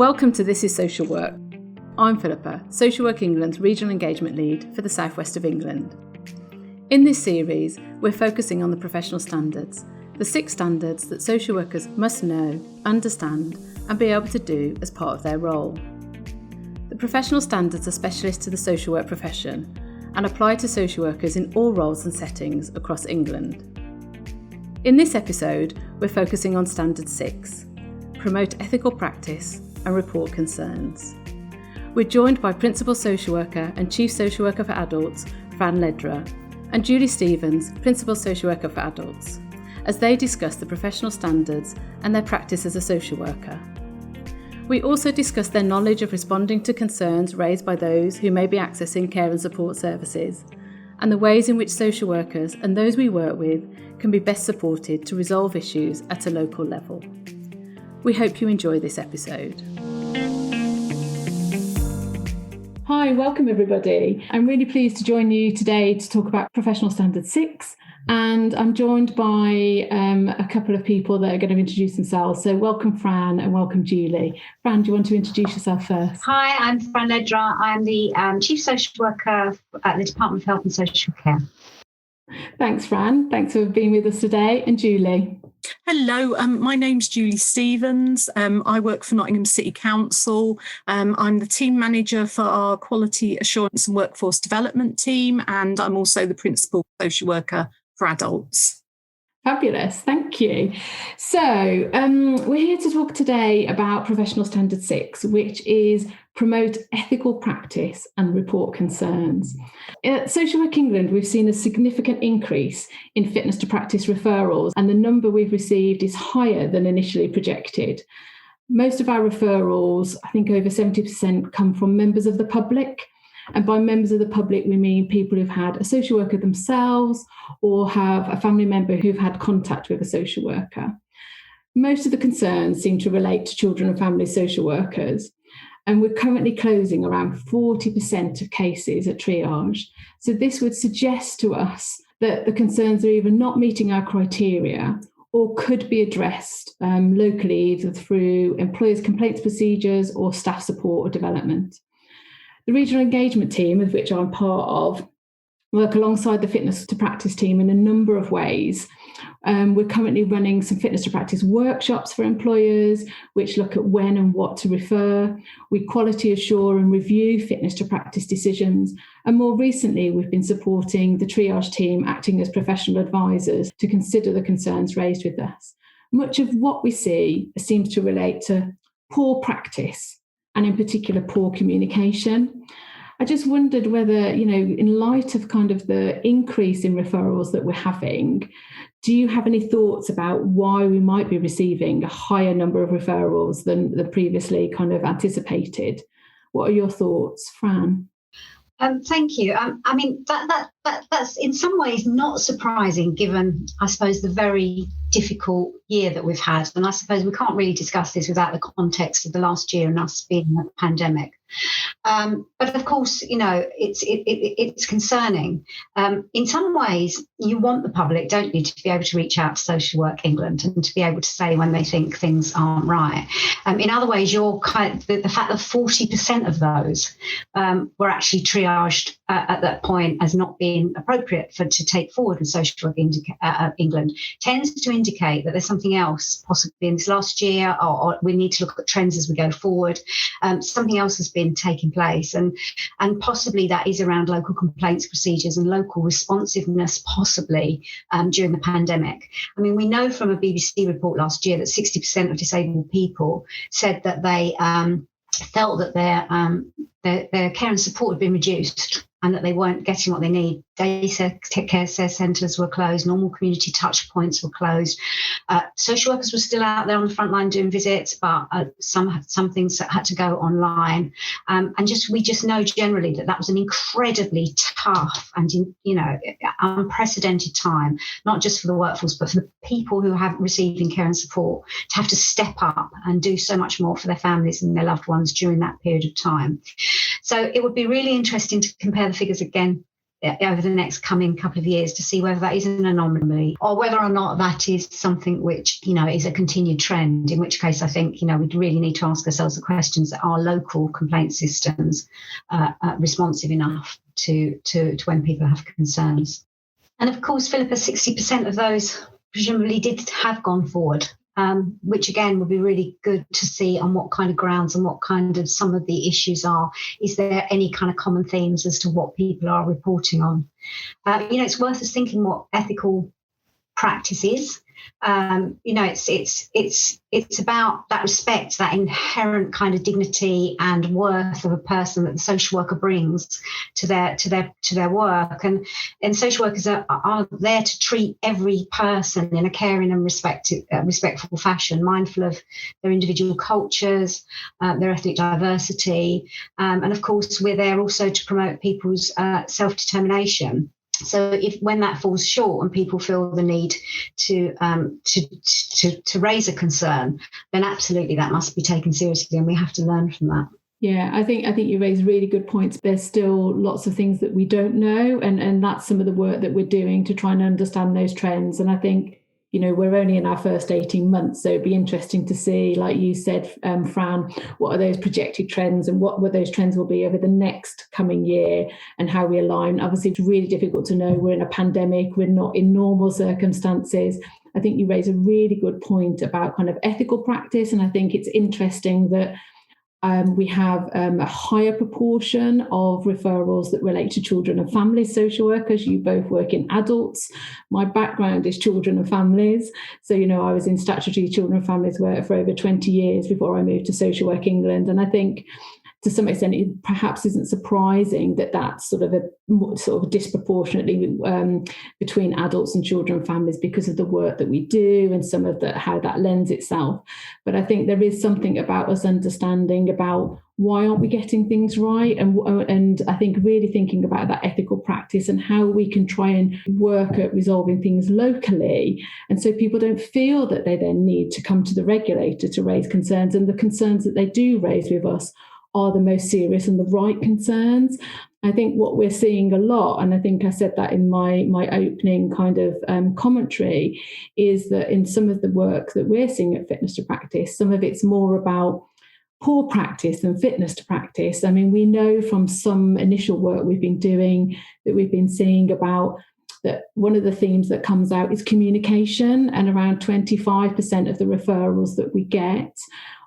Welcome to This is Social Work. I'm Philippa, Social Work England's Regional Engagement Lead for the South West of England. In this series, we're focusing on the professional standards, the 6 standards that social workers must know, understand and be able to do as part of their role. The professional standards are specialist to the social work profession and apply to social workers in all roles and settings across England. In this episode, we're focusing on Standard 6, Promote Ethical Practice and Report Concerns. We're joined by Principal Social Worker and Chief Social Worker for Adults, Fran and Leddra, and Julie Stevens, Principal Social Worker for Adults, as they discuss the professional standards and their practice as a social worker. We also discuss their knowledge of responding to concerns raised by those who may be accessing care and support services, and the ways in which social workers and those we work with can be best supported to resolve issues at a local level. We hope you enjoy this episode. Hi, welcome everybody. I'm really pleased to join you today to talk about Professional Standard 6, and I'm joined by a couple of people that are going to introduce themselves. So welcome Fran and welcome Julie. Fran, do you want to introduce yourself first? Hi, I'm Fran Leddra. I'm the Chief Social Worker at the Department of Health and Social Care. Thanks, Fran. Thanks for being with us today. And Julie. Hello, my name's Julie Stevens. I work for Nottingham City Council. I'm the team manager for our Quality Assurance and Workforce Development team, and I'm also the Principal Social Worker for Adults. Fabulous, thank you. So we're here to talk today about Professional Standard 6, which is Promote Ethical Practice and Report Concerns. At Social Work England, we've seen a significant increase in fitness to practice referrals, and the number we've received is higher than initially projected. Most of our referrals, I think over 70%, come from members of the public. And by members of the public, we mean people who've had a social worker themselves or have a family member who've had contact with a social worker. Most of the concerns seem to relate to children and family social workers. And we're currently closing around 40% of cases at triage. So this would suggest to us that the concerns are either not meeting our criteria or could be addressed locally, either through employers' complaints procedures or staff support or development. The regional engagement team, of which I'm part of, work alongside the fitness to practice team in a number of ways. We're currently running some fitness to practice workshops for employers, which look at when and what to refer. We quality assure and review fitness to practice decisions. And more recently, we've been supporting the triage team acting as professional advisors to consider the concerns raised with us. Much of what we see seems to relate to poor practice, and in particular, poor communication. I just wondered whether, in light of kind of the increase in referrals that we're having, do you have any thoughts about why we might be receiving a higher number of referrals than previously kind of anticipated? What are your thoughts, Fran? Thank you. I mean, that's in some ways not surprising, given, I suppose, the very difficult year that we've had. And I suppose we can't really discuss this without the context of the last year and us being in a pandemic. But of course, it's concerning. In some ways, you want the public, don't you, to be able to reach out to Social Work England and to be able to say when they think things aren't right. In other ways, you're the fact that 40% of those were actually triaged at that point as not being appropriate to take forward with Social Work England tends to indicate that there's something else possibly in this last year, or we need to look at trends as we go forward. Something else has been taking place, and possibly that is around local complaints procedures and local responsiveness, possibly during the pandemic. I mean, we know from a BBC report last year that 60% of disabled people said that they felt that their care and support had been reduced and that they weren't getting what they need. Day care centres were closed, normal community touch points were closed. Social workers were still out there on the front line doing visits, but some things had to go online. And we just know generally that was an incredibly tough and unprecedented time, not just for the workforce, but for the people who have receiving care and support to have to step up and do so much more for their families and their loved ones during that period of time. So it would be really interesting to compare the figures again over the next coming couple of years to see whether that is an anomaly or whether or not that is something which, is a continued trend, in which case I think, we'd really need to ask ourselves the questions that are local complaint systems responsive enough to when people have concerns. And of course, Philippa, 60% of those presumably did have gone forward, which again would be really good to see on what kind of grounds and what kind of some of the issues are. Is there any kind of common themes as to what people are reporting on? It's worth us thinking what ethical practice is. It's about that respect, that inherent kind of dignity and worth of a person that the social worker brings to their work, and social workers are there to treat every person in a caring and respectful fashion, mindful of their individual cultures, their ethnic diversity, and of course we're there also to promote people's self-determination. So when that falls short and people feel the need to raise a concern, then absolutely that must be taken seriously, and we have to learn from that. Yeah, I think you raise really good points. There's still lots of things that we don't know, and that's some of the work that we're doing to try and understand those trends. And I think, we're only in our first 18 months, so it'd be interesting to see, like you said, Fran, what are those projected trends and what those trends will be over the next coming year and how we align. Obviously, it's really difficult to know. We're in a pandemic. We're not in normal circumstances. I think you raise a really good point about kind of ethical practice, and I think it's interesting that we have a higher proportion of referrals that relate to children and families social workers. You both work in adults. My background is children and families. So, I was in statutory children and families work for over 20 years before I moved to Social Work England. And I think to some extent, it perhaps isn't surprising that that's sort of disproportionately between adults and children and families because of the work that we do and some of how that lends itself. But I think there is something about us understanding about why aren't we getting things right, and I think really thinking about that ethical practice and how we can try and work at resolving things locally, and so people don't feel that they then need to come to the regulator to raise concerns, and the concerns that they do raise with us are the most serious and the right concerns. I think what we're seeing a lot, and I think I said that in my opening kind of commentary, is that in some of the work that we're seeing at Fitness to Practice, some of it's more about poor practice than fitness to practice. I mean, we know from some initial work we've been doing that we've been seeing about that one of the themes that comes out is communication, and around 25% of the referrals that we get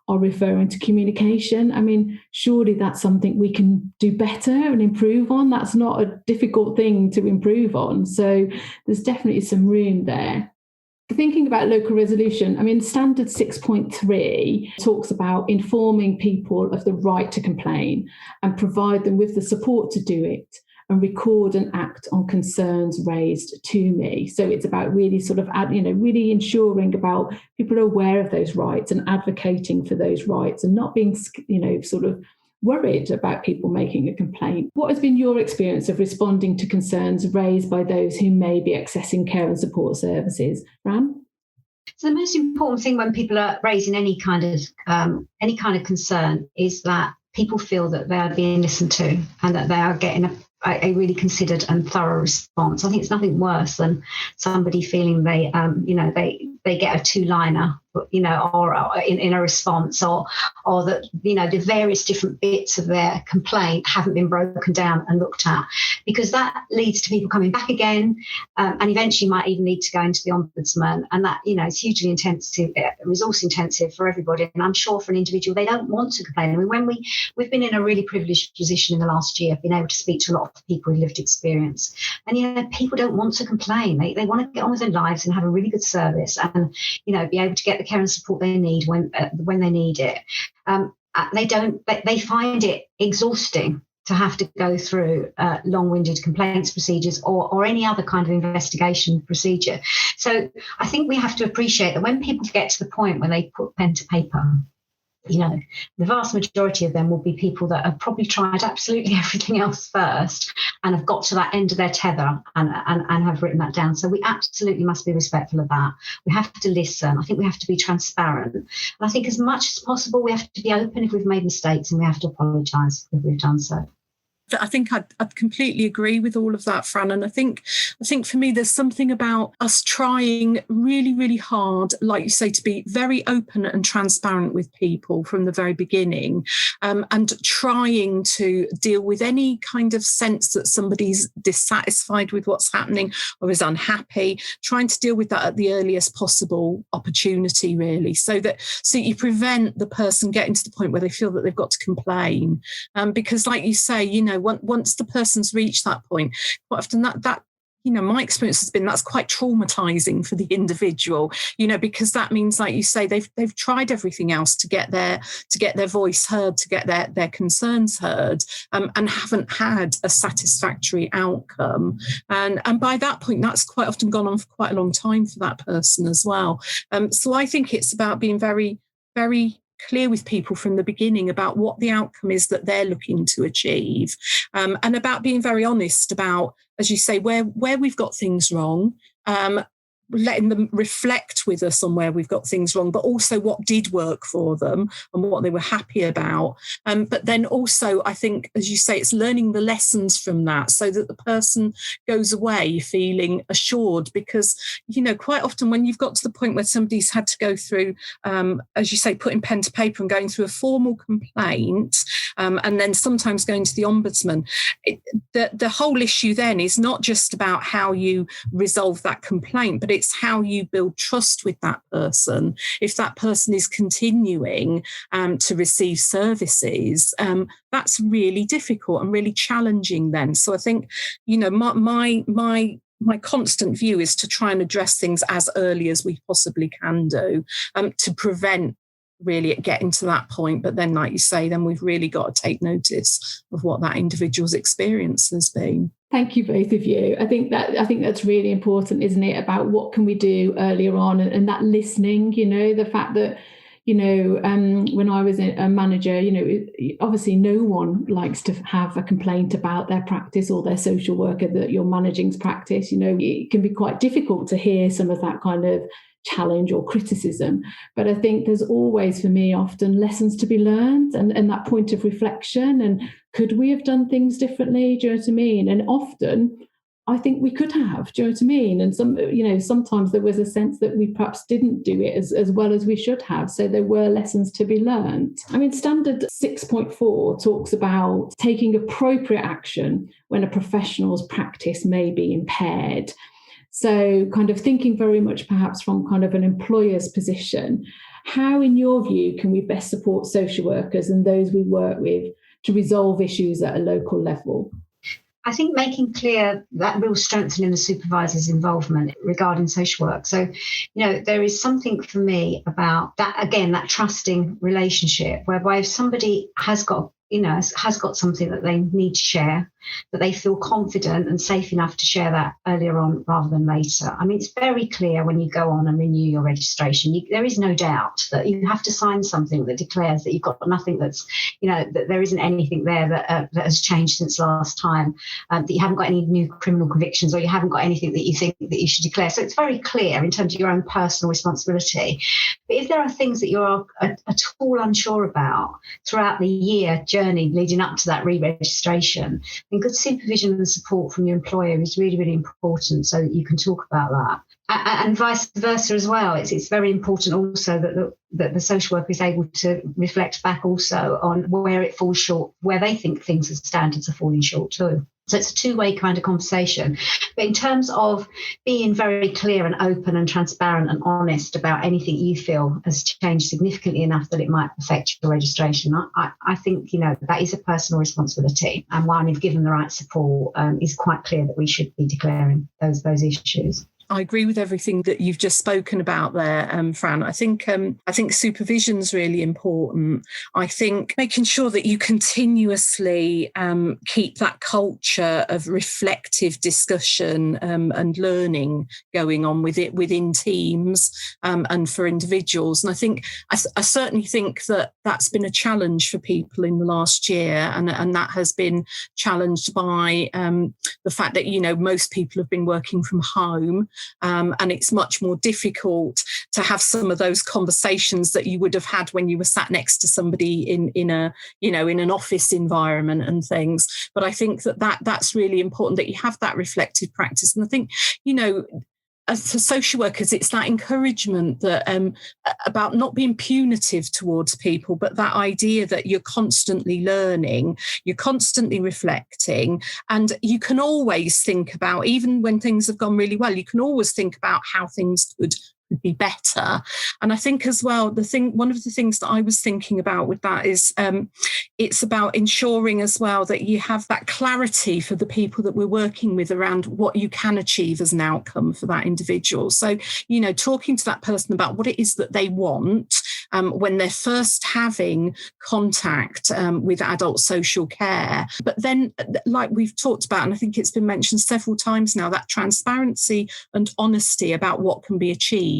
are referring to communication. I mean, surely that's something we can do better and improve on. That's not a difficult thing to improve on. So there's definitely some room there. Thinking about local resolution, I mean, Standard 6.3 talks about informing people of the right to complain and provide them with the support to do it, and record and act on concerns raised to me. So it's about really really ensuring about people are aware of those rights and advocating for those rights and not being, worried about people making a complaint. What has been your experience of responding to concerns raised by those who may be accessing care and support services? Fran? So the most important thing when people are raising any kind of concern is that people feel that they are being listened to and that they are getting a really considered and thorough response. I think it's nothing worse than somebody feeling they get a two-liner, or in a response, or that the various different bits of their complaint haven't been broken down and looked at, because that leads to people coming back again, and eventually might even need to go into the ombudsman, and that is hugely intensive, resource intensive for everybody. And I'm sure for an individual, they don't want to complain. I mean, we've been in a really privileged position in the last year, being able to speak to a lot of people with lived experience, and people don't want to complain. They want to get on with their lives and have a really good service, and be able to get the care and support they need when they need it. They find it exhausting to have to go through long-winded complaints procedures or any other kind of investigation procedure. So I think we have to appreciate that when people get to the point when they put pen to paper, the vast majority of them will be people that have probably tried absolutely everything else first and have got to that end of their tether and have written that down. So we absolutely must be respectful of that. We have to listen. I think we have to be transparent. And I think as much as possible, we have to be open if we've made mistakes, and we have to apologise if we've done so. I think I'd completely agree with all of that, Fran. And I think for me, there's something about us trying really, really hard, like you say, to be very open and transparent with people from the very beginning, and trying to deal with any kind of sense that somebody's dissatisfied with what's happening or is unhappy, trying to deal with that at the earliest possible opportunity, really, so you prevent the person getting to the point where they feel that they've got to complain. Because like you say, once the person's reached that point, quite often that my experience has been that's quite traumatizing for the individual, because that means, like you say, they've tried everything else to get their voice heard, to get their concerns heard, and haven't had a satisfactory outcome. And by that point, that's quite often gone on for quite a long time for that person as well. So I think it's about being very, very clear with people from the beginning about what the outcome is that they're looking to achieve, and about being very honest about, as you say, where we've got things wrong, letting them reflect with us on where we've got things wrong, but also what did work for them and what they were happy about. But then also, I think, as you say, it's learning the lessons from that so that the person goes away feeling assured, because, quite often when you've got to the point where somebody's had to go through, as you say, putting pen to paper and going through a formal complaint, and then sometimes going to the ombudsman, the whole issue then is not just about how you resolve that complaint, but it's how you build trust with that person. If that person is continuing to receive services, that's really difficult and really challenging then. So I think, my constant view is to try and address things as early as we possibly can do, to prevent really it getting to that point. But then, like you say, then we've really got to take notice of what that individual's experience has been. Thank you, both of you. I think that's really important, isn't it? About what can we do earlier on, and that listening. The fact that when I was a manager, obviously no one likes to have a complaint about their practice or their social worker that you're managing's practice. It can be quite difficult to hear some of that kind of challenge or criticism. But I think there's always, for me, often lessons to be learned, and that point of reflection. And could we have done things differently? Do you know what I mean? And often I think we could have. Do you know what I mean? And sometimes there was a sense that we perhaps didn't do it as well as we should have. So there were lessons to be learned. I mean, Standard 6.4 talks about taking appropriate action when a professional's practice may be impaired. So kind of thinking very much perhaps from kind of an employer's position, how, in your view, can we best support social workers and those we work with to resolve issues at a local level? I think making clear that real strengthening the supervisor's involvement regarding social work. So, there is something for me about that, again, that trusting relationship, whereby if somebody has got something that they need to share, that they feel confident and safe enough to share that earlier on rather than later. I mean, it's very clear when you go on and renew your registration, there is no doubt that you have to sign something that declares that you've got nothing that's, that there isn't anything there that has changed since last time, that you haven't got any new criminal convictions, or you haven't got anything that you think that you should declare. So it's very clear in terms of your own personal responsibility. But if there are things that you're at all unsure about throughout the year journey leading up to that re-registration, then good supervision and support from your employer is really, really important, so that you can talk about that. And vice versa as well. It's very important also that the social worker is able to reflect back also on where it falls short, where they think things as standards are falling short too. So it's a two-way kind of conversation. But in terms of being very clear and open and transparent and honest about anything you feel has changed significantly enough that it might affect your registration, I think, that is a personal responsibility. And when you've given the right support, it's quite clear that we should be declaring those issues. I agree with everything that you've just spoken about there, Fran. I think supervision is really important. I think making sure that you continuously keep that culture of reflective discussion and learning going on within teams and for individuals. And I think I certainly think that that's been a challenge for people in the last year, and that has been challenged by the fact that most people have been working from home. and it's much more difficult to have some of those conversations that you would have had when you were sat next to somebody in an office environment and things. But I think that's really important, that you have that reflective practice. And I think, as for social workers, it's that encouragement that about not being punitive towards people, but that idea that you're constantly learning, you're constantly reflecting, and you can always think about, even when things have gone really well, you can always think about how things could be better. And I think as well, one of the things that I was thinking about with that is it's about ensuring as well that you have that clarity for the people that we're working with around what you can achieve as an outcome for that individual. So, talking to that person about what it is that they want when they're first having contact with adult social care. But then, like we've talked about, and I think it's been mentioned several times now, that transparency and honesty about what can be achieved,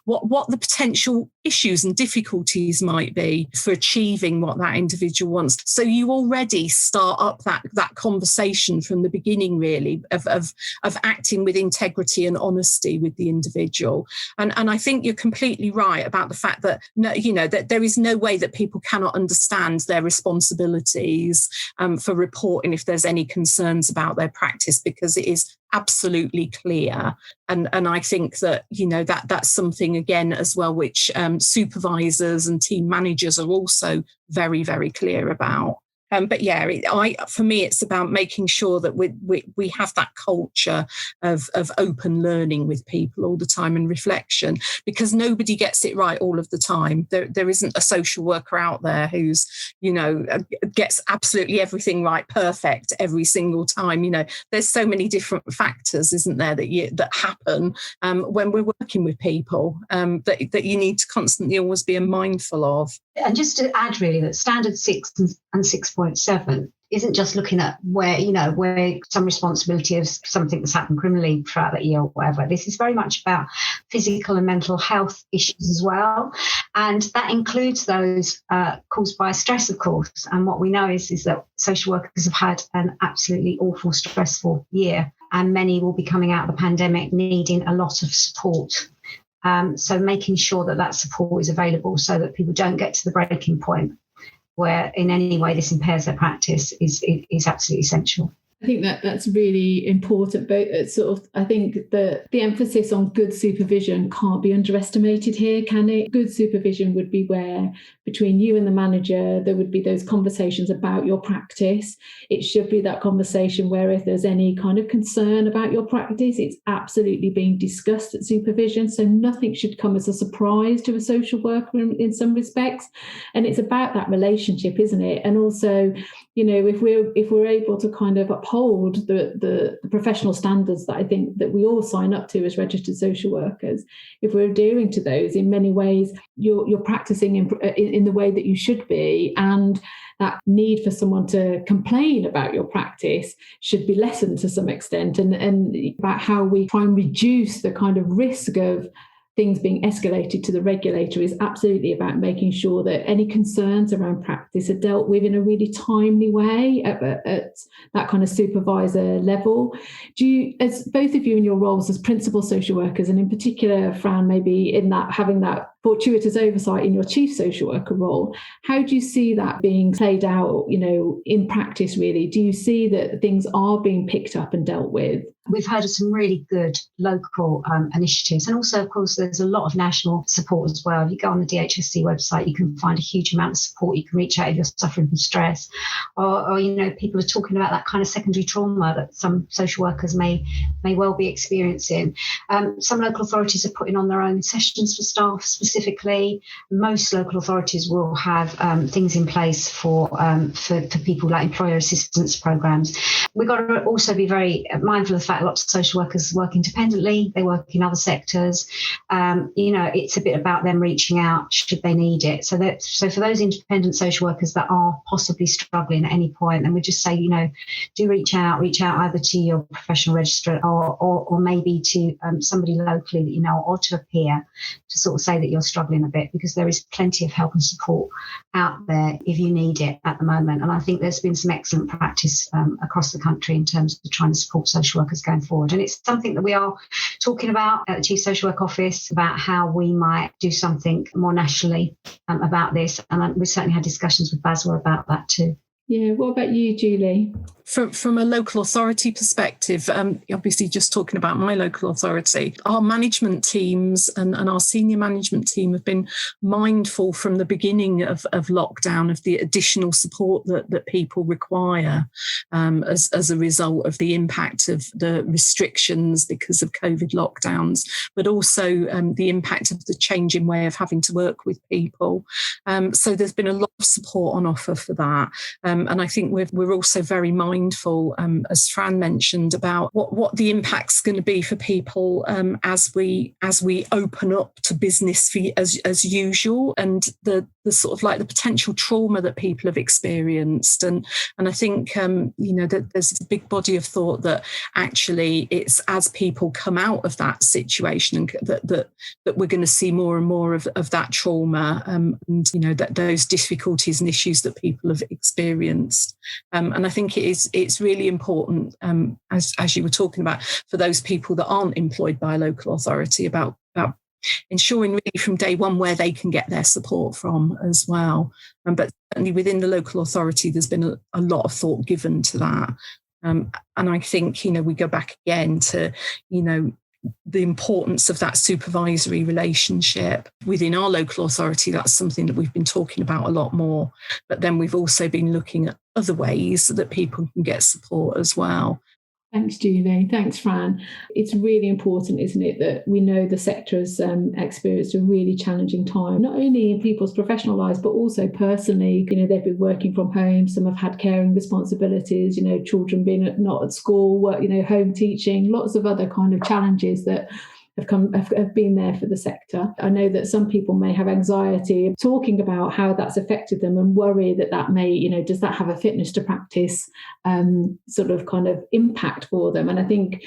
what the potential issues and difficulties might be for achieving what that individual wants. So you already start up that conversation from the beginning, really, of acting with integrity and honesty with the individual. And I think you're completely right about the fact that that there is no way that people cannot understand their responsibilities for reporting if there's any concerns about their practice, because it is absolutely clear. And I think that, that's something, again, as well, which supervisors and team managers are also very, very clear about. But yeah, for me, it's about making sure that we have that culture of open learning with people all the time and reflection, because nobody gets it right all of the time. There isn't a social worker out there who's, gets absolutely everything right, perfect every single time. There's so many different factors, isn't there, that happen when we're working with people that you need to constantly always be mindful of. And just to add, really, that standard 6 and 6.7 isn't just looking at where some responsibility of something that's happened criminally throughout that year or whatever. This is very much about physical and mental health issues as well. And that includes those caused by stress, of course. And what we know is that social workers have had an absolutely awful, stressful year. And many will be coming out of the pandemic needing a lot of support. So making sure that support is available so that people don't get to the breaking point where in any way this impairs their practice is absolutely essential. I think that's really important. But I think the emphasis on good supervision can't be underestimated here, can it? Good supervision would be where, between you and the manager, there would be those conversations about your practice. It should be that conversation where if there's any kind of concern about your practice, it's absolutely being discussed at supervision. So nothing should come as a surprise to a social worker in some respects. And it's about that relationship, isn't it? And also, if we're able to kind of uphold the professional standards that I think that we all sign up to as registered social workers, if we're adhering to those, in many ways, you're practicing in the way that you should be, and that need for someone to complain about your practice should be lessened to some extent, and about how we try and reduce the kind of risk of things being escalated to the regulator is absolutely about making sure that any concerns around practice are dealt with in a really timely way at that kind of supervisor level. Do you, as both of you in your roles as principal social workers, and in particular, Fran, maybe in that having that fortuitous oversight in your chief social worker role, how do you see that being played out, in practice, really? Do you see that things are being picked up and dealt with? We've heard of some really good local initiatives. And also, of course, there's a lot of national support as well. If you go on the DHSC website, you can find a huge amount of support. You can reach out if you're suffering from stress. Or people are talking about that kind of secondary trauma that some social workers may well be experiencing. Some local authorities are putting on their own sessions for staff specifically. Most local authorities will have things in place for people, like employer assistance programs. We've got to also be very mindful of the fact lots of social workers work independently. They work in other sectors. It's a bit about them reaching out should they need it. So for those independent social workers that are possibly struggling at any point, then we just say, do reach out either to your professional registrar or maybe to somebody locally that or to a peer, to sort of say that you're you're struggling a bit, because there is plenty of help and support out there if you need it at the moment. And I think there's been some excellent practice across the country in terms of trying to support social workers going forward. And it's something that we are talking about at the Chief Social Work Office, about how we might do something more nationally about this. And we certainly had discussions with BASWA about that too. Yeah, what about you, Julie? From a local authority perspective, obviously just talking about my local authority, our management teams and our senior management team have been mindful from the beginning of lockdown of the additional support that people require as a result of the impact of the restrictions because of COVID lockdowns, but also the impact of the changing way of having to work with people. So there's been a lot of support on offer for that. And I think we're also very mindful, as Fran mentioned, about what the impact's going to be for people as we open up to business as usual, and the sort of like the potential trauma that people have experienced. And I think that there's a big body of thought that actually it's as people come out of that situation and that we're going to see more and more of that trauma and that those difficulties and issues that people have experienced. And I think it's really important, as you were talking about, for those people that aren't employed by a local authority, about ensuring really from day one where they can get their support from as well. But certainly within the local authority, there's been a lot of thought given to that. And I think, we go back again to, the importance of that supervisory relationship within our local authority. That's something that we've been talking about a lot more. But then we've also been looking at other ways that people can get support as well. Thanks, Julie. Thanks, Fran. It's really important, isn't it, that we know the sector has experienced a really challenging time, not only in people's professional lives, but also personally. They've been working from home. Some have had caring responsibilities, children being not at school, work, home teaching, lots of other kind of challenges that have been there for the sector. I know that some people may have anxiety talking about how that's affected them and worry that may, does that have a fitness to practice sort of kind of impact for them? And I think,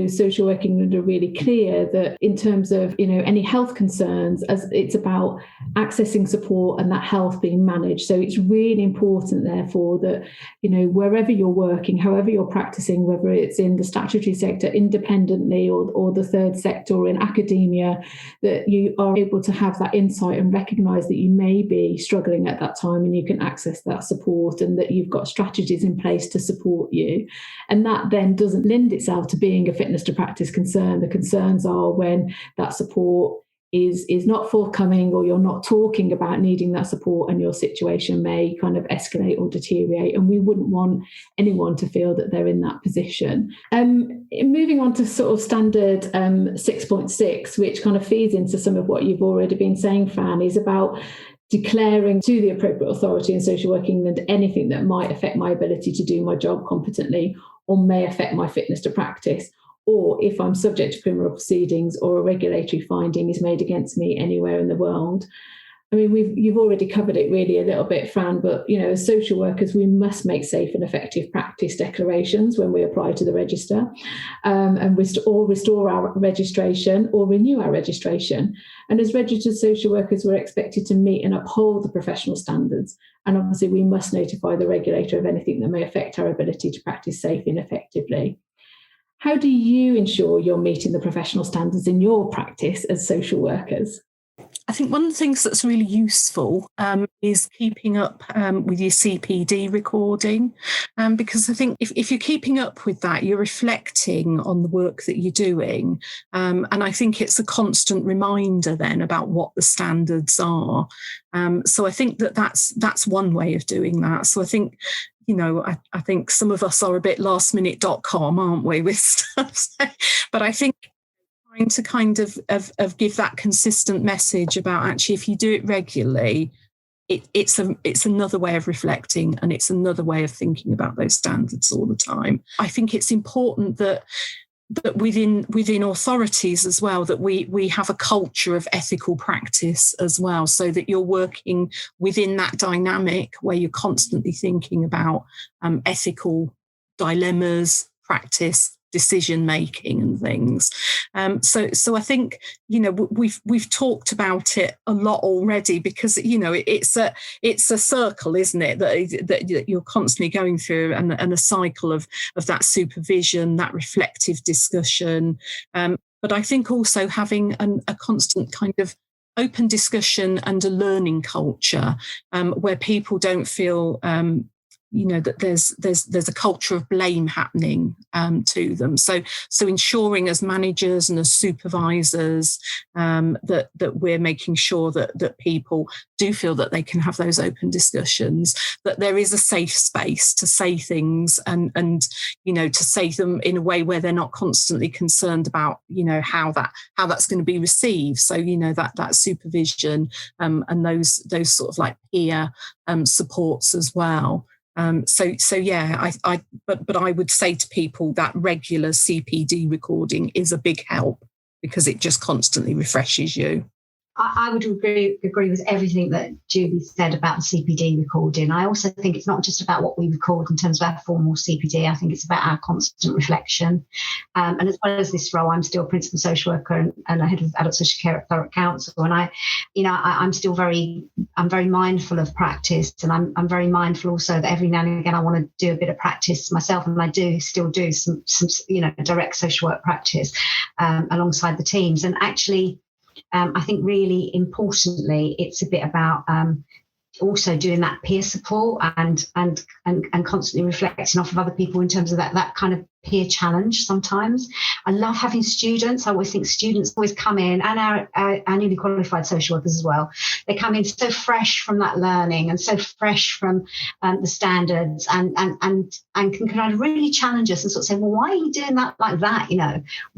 social working are really clear that in terms of, any health concerns, as it's about accessing support and that health being managed. So it's really important, therefore, that, wherever you're working, however you're practicing, whether it's in the statutory sector independently or the third sector or in academia, that you are able to have that insight and recognise that you may be struggling at that time and you can access that support, and that you've got strategies in place to support you. And that then doesn't lend itself to being a fitness to practice concern. The concerns are when that support is not forthcoming, or you're not talking about needing that support, and your situation may kind of escalate or deteriorate. And we wouldn't want anyone to feel that they're in that position. Moving on to sort of standard 6.6, which kind of feeds into some of what you've already been saying, Fran, is about declaring to the appropriate authority in Social Work England anything that might affect my ability to do my job competently or may affect my fitness to practice, or if I'm subject to criminal proceedings or a regulatory finding is made against me anywhere in the world. I mean, you've already covered it really a little bit, Fran, but, as social workers, we must make safe and effective practice declarations when we apply to the register, and restore our registration or renew our registration. And as registered social workers, we're expected to meet and uphold the professional standards. And obviously, we must notify the regulator of anything that may affect our ability to practice safely and effectively. How do you ensure you're meeting the professional standards in your practice as social workers? I think one of the things that's really useful is keeping up with your CPD recording, because I think if you're keeping up with that, you're reflecting on the work that you're doing. And I think it's a constant reminder then about what the standards are. So I think that's one way of doing that. So I think, I think some of us are a bit lastminute.com, aren't we, with stuff? But I think trying to kind of give that consistent message about actually, if you do it regularly, it's another way of reflecting, and it's another way of thinking about those standards all the time. I think it's important that within authorities as well, that we have a culture of ethical practice as well, so that you're working within that dynamic where you're constantly thinking about ethical dilemmas, practice, decision making and things. So I think, we've talked about it a lot already, because it's a circle, isn't it, that you're constantly going through, and a cycle of that supervision, that reflective discussion. But I think also having a constant kind of open discussion and a learning culture, where people don't feel that there's a culture of blame happening to them. So ensuring as managers and as supervisors that we're making sure that people do feel that they can have those open discussions, that there is a safe space to say things, and to say them in a way where they're not constantly concerned about how that's going to be received. So that supervision and those sort of like peer supports as well. So yeah, but I would say to people that regular CPD recording is a big help, because it just constantly refreshes you. I would agree with everything that Julie said about the CPD recording. I also think it's not just about what we record in terms of our formal CPD. I think it's about our constant reflection. And as well as this role, I'm still a principal social worker and a head of adult social care at Thurrock Council. And I'm still very mindful of practice, and I'm very mindful also that every now and again I want to do a bit of practice myself, and I do still do some direct social work practice alongside the teams. And actually, I think really importantly, it's a bit about also doing that peer support and constantly reflecting off of other people in terms of that kind of peer challenge sometimes. I love having students. I always think students always come in, and our newly qualified social workers as well. They come in so fresh from that learning and so fresh from the standards, and can kind of really challenge us and sort of say, well, why are you doing that like that?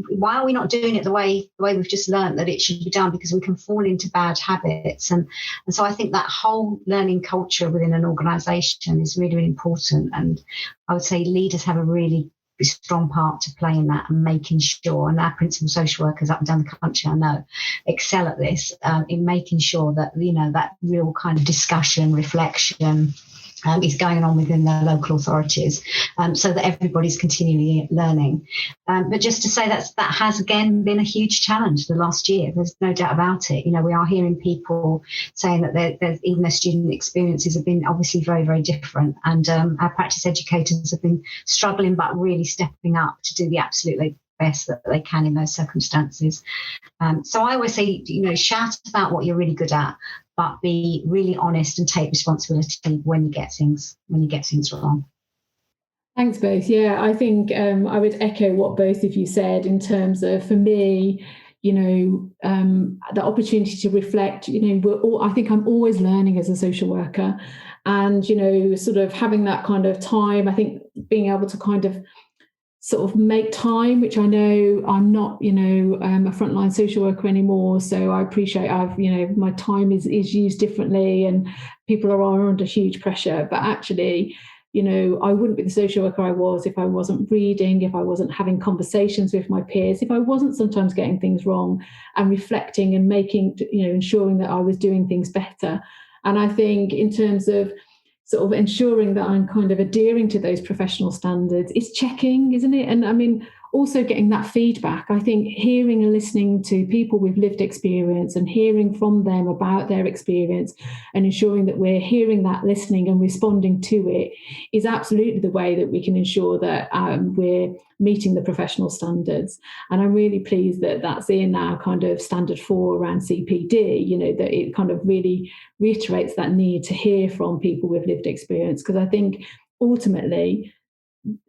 Why are we not doing it the way we've just learned that it should be done? Because we can fall into bad habits. And so I think that whole learning culture within an organisation is really, really important. And I would say leaders have a really strong part to play in that, and making sure, and our principal social workers up and down the country, I know, excel at this, in making sure that that real kind of discussion, reflection is going on within the local authorities, so that everybody's continually learning. But just to say that has again been a huge challenge the last year. There's no doubt about it. We are hearing people saying that even their student experiences have been obviously very, very different, and our practice educators have been struggling, but really stepping up to do the absolutely best that they can in those circumstances. So I always say, shout about what you're really good at, but be really honest and take responsibility when you get things wrong. Thanks both. Yeah, I think I would echo what both of you said in terms of, for me, the opportunity to reflect. I think I'm always learning as a social worker, and sort of having that kind of time. I think being able to kind of sort of make time, which I know I'm not, a frontline social worker anymore. So I appreciate my time is used differently, and people are under huge pressure. But actually, I wouldn't be the social worker I was if I wasn't reading, if I wasn't having conversations with my peers, if I wasn't sometimes getting things wrong and reflecting and making, ensuring that I was doing things better. And I think in terms of sort of ensuring that I'm kind of adhering to those professional standards, it's checking, isn't it? And I mean, also getting that feedback. I think hearing and listening to people with lived experience and hearing from them about their experience, and ensuring that we're hearing that, listening and responding to it, is absolutely the way that we can ensure that we're meeting the professional standards. And I'm really pleased that that's in our kind of standard 4 around CPD, that it kind of really reiterates that need to hear from people with lived experience. Because I think ultimately,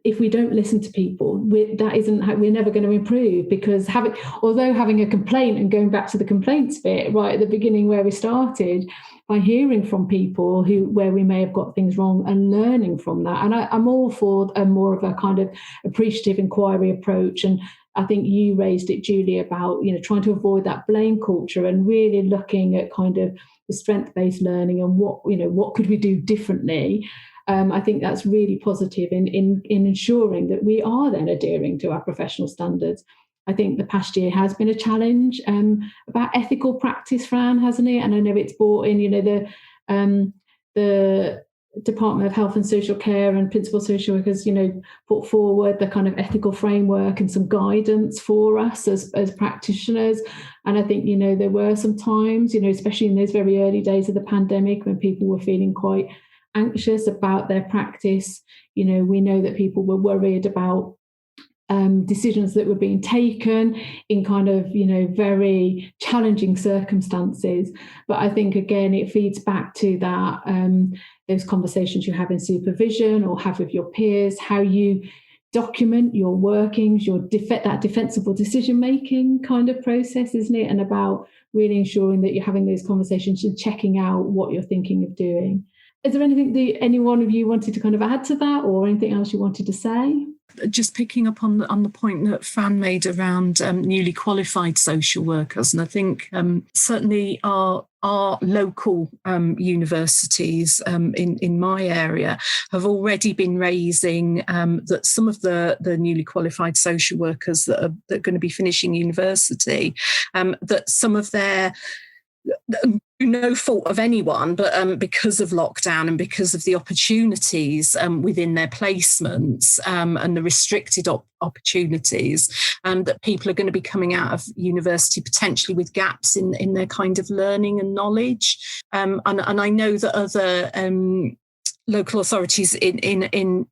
if we don't listen to people, we're never going to improve. Because having a complaint, and going back to the complaints bit right at the beginning where we started, by hearing from people where we may have got things wrong and learning from that. And I'm all for more of a kind of appreciative inquiry approach. And I think you raised it, Julie, about trying to avoid that blame culture and really looking at kind of the strength-based learning and what could we do differently. I think that's really positive in ensuring that we are then adhering to our professional standards. I think the past year has been a challenge about ethical practice, Fran, hasn't it? And I know it's brought in, the Department of Health and Social Care and principal social workers, put forward the kind of ethical framework and some guidance for us as practitioners. And I think, there were some times, especially in those very early days of the pandemic when people were feeling quite anxious about their practice. We know that people were worried about decisions that were being taken in kind of, very challenging circumstances. But I think, again, it feeds back to that, those conversations you have in supervision or have with your peers, how you document your workings, that defensible decision-making kind of process, isn't it? And about really ensuring that you're having those conversations and checking out what you're thinking of doing. Is there anything that any one of you wanted to kind of add to that, or anything else you wanted to say? Just picking up on the point that Fran made around newly qualified social workers, and I think certainly our local universities in my area have already been raising that some of the newly qualified social workers that are going to be finishing university, that some of their no fault of anyone, but because of lockdown and because of the opportunities within their placements and the restricted opportunities, that people are going to be coming out of university potentially with gaps in their kind of learning and knowledge. And I know that other local authorities in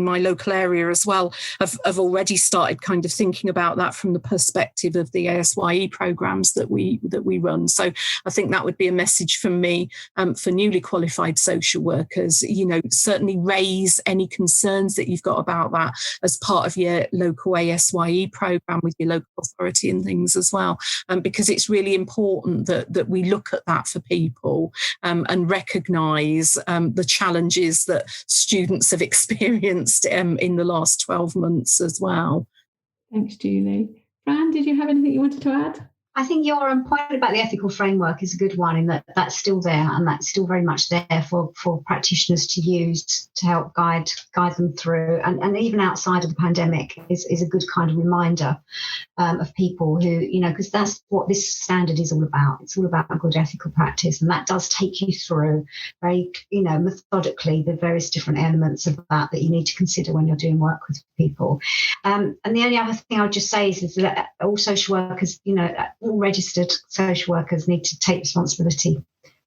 my local area as well have already started kind of thinking about that from the perspective of the ASYE programs that we run. So I think that would be a message from me for newly qualified social workers. Certainly raise any concerns that you've got about that as part of your local ASYE program with your local authority and things as well, because it's really important that we look at that for people and recognise the challenges that students have experienced in the last 12 months as well. Thanks, Julie. Fran, did you have anything you wanted to add? I think your point about the ethical framework is a good one, in that that's still there and that's still very much there for practitioners to use to help guide them through. And even outside of the pandemic is a good kind of reminder of people who, because that's what this standard is all about. It's all about a good ethical practice. And that does take you through very, methodically the various different elements of that you need to consider when you're doing work with people. And the only other thing I would just say is that all social workers, all registered social workers need to take responsibility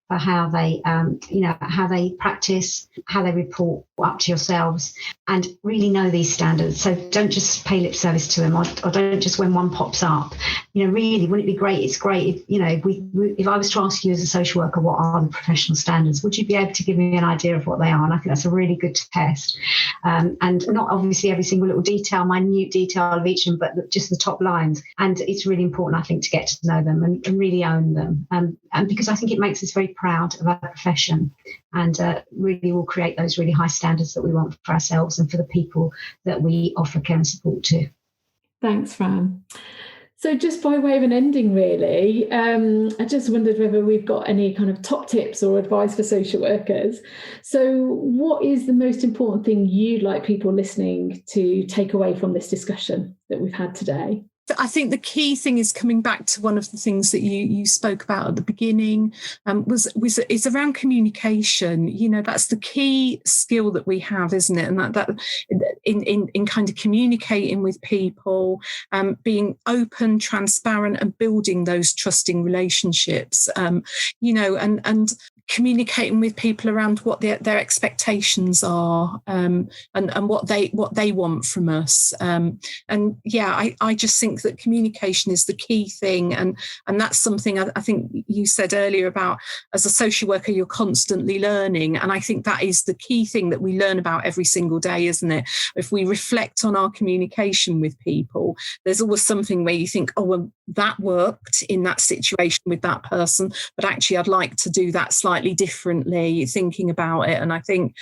for how they, how they practice, how they report up to yourselves, and really know these standards. So don't just pay lip service to them, or don't just when one pops up. Really, wouldn't it be great? It's great if I was to ask you as a social worker, what are the professional standards? Would you be able to give me an idea of what they are? And I think that's a really good test. And not obviously every single little detail, minute detail of each of them, but just the top lines. And it's really important, I think, to get to know them and really own them. And because I think it makes us very proud of our profession, and really will create those really high standards that we want for ourselves and for the people that we offer care and support to. Thanks, Fran. So just by way of an ending, really, I just wondered whether we've got any kind of top tips or advice for social workers. So what is the most important thing you'd like people listening to take away from this discussion that we've had today? I think the key thing is coming back to one of the things that you spoke about at the beginning, is around communication. That's the key skill that we have, isn't it? And that in kind of communicating with people, being open, transparent, and building those trusting relationships. And communicating with people around what their expectations are, and what they want from us. I just think that communication is the key thing, and that's something I think you said earlier about, as a social worker you're constantly learning, and I think that is the key thing that we learn about every single day, isn't it? If we reflect on our communication with people, there's always something where you think, oh well, that worked in that situation with that person, but actually I'd like to do that slightly differently, thinking about it. And I think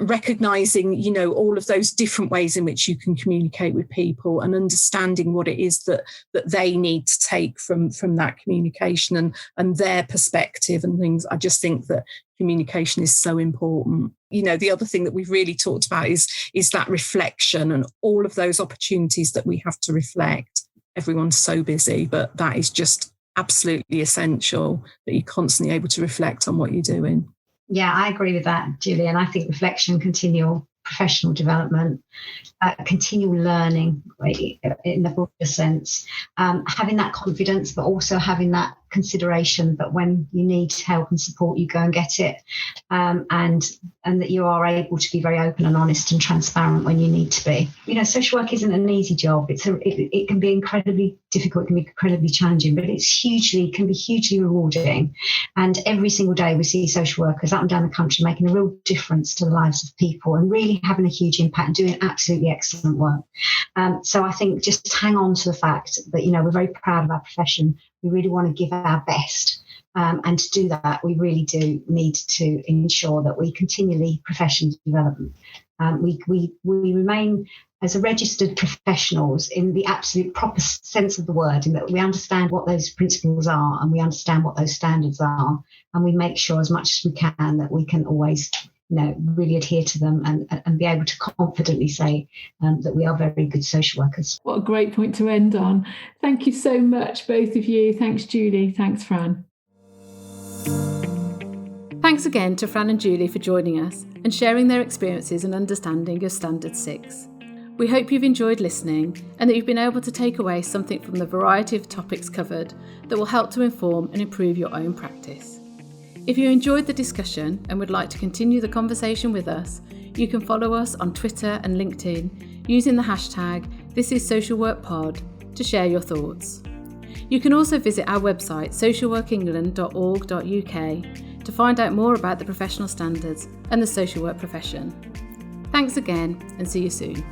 recognizing all of those different ways in which you can communicate with people, and understanding what it is that they need to take from that communication and their perspective and things. I just think that communication is so important. The other thing that we've really talked about is that reflection and all of those opportunities that we have to reflect. Everyone's so busy, but that is just absolutely essential, that you're constantly able to reflect on what you're doing. Yeah, I agree with that, Julie. And I think reflection, continual professional development, continual learning in the broader sense, having that confidence, but also having that consideration that when you need help and support, you go and get it, and that you are able to be very open and honest and transparent when you need to be. You know, social work isn't an easy job. It can be incredibly difficult, it can be incredibly challenging, but can be hugely rewarding. And every single day we see social workers up and down the country making a real difference to the lives of people and really having a huge impact and doing absolutely excellent work. So I think just hang on to the fact that, you know, we're very proud of our profession. We really want to give our best. And to do that, we really do need to ensure that we continually professionally develop. We remain as a registered professionals in the absolute proper sense of the word, in that we understand what those principles are and we understand what those standards are, and we make sure as much as we can that we can always, you know, really adhere to them and be able to confidently say that we are very good social workers. What a great point to end on. Thank you so much, both of you. Thanks, Julie. Thanks, Fran. Thanks again to Fran and Julie for joining us and sharing their experiences and understanding of Standard 6. We hope you've enjoyed listening and that you've been able to take away something from the variety of topics covered that will help to inform and improve your own practice. If you enjoyed the discussion and would like to continue the conversation with us, you can follow us on Twitter and LinkedIn using the hashtag ThisIsSocialWorkPod to share your thoughts. You can also visit our website socialworkengland.org.uk to find out more about the professional standards and the social work profession. Thanks again and see you soon.